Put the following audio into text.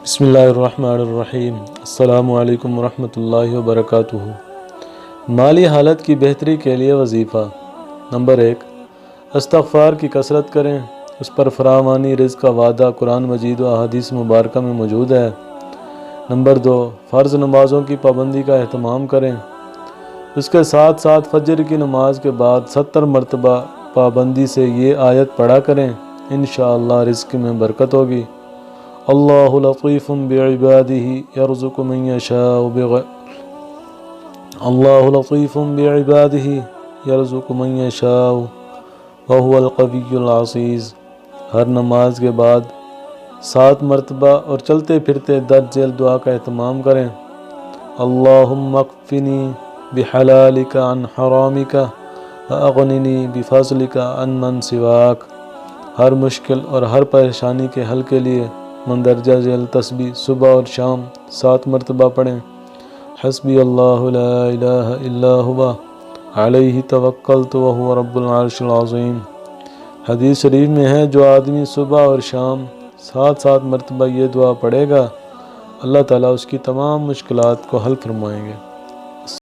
بسم اللہ الرحمن الرحیم۔ السلام علیکم ورحمۃ اللہ وبرکاتہ۔ مالی حالت کی بہتری کے لیے وظیفہ۔ نمبر 1، استغفار کی کثرت کریں، اس پر فراوانی رزق کا وعدہ قرآن مجید و احادیث مبارکہ میں موجود ہے۔ نمبر 2، فرض نمازوں کی پابندی کا اہتمام کریں، اس کے ساتھ ساتھ فجر کی نماز کے بعد 70 مرتبہ پابندی سے یہ آیت پڑھا کریں، انشاءاللہ رزق میں برکت ہوگی۔ اللہ لطیف بعبادہ یرزق من یشاء اللہ لطیف بعبادہ یرزق من یشاء وہو القوی العزیز۔ ہر نماز کے بعد 7 مرتبہ اور چلتے پھرتے درج ذیل دعا کا اہتمام کریں۔ اللہم اکفنی بحلالک عن حرامک واغننی بفضلک عن من سواک۔ ہر مشکل اور ہر پریشانی کے حل کے لیے مندرجہ ذیل تسبیح صبح اور شام 7 مرتبہ پڑھیں۔ حسبی اللہ لا الہ الا ہوا علیہ توکلت وہو رب العرش العظیم۔ حدیث شریف میں ہے، جو آدمی صبح اور شام 7 مرتبہ یہ دعا پڑھے گا، اللہ تعالیٰ اس کی تمام مشکلات کو حل فرمائیں گے۔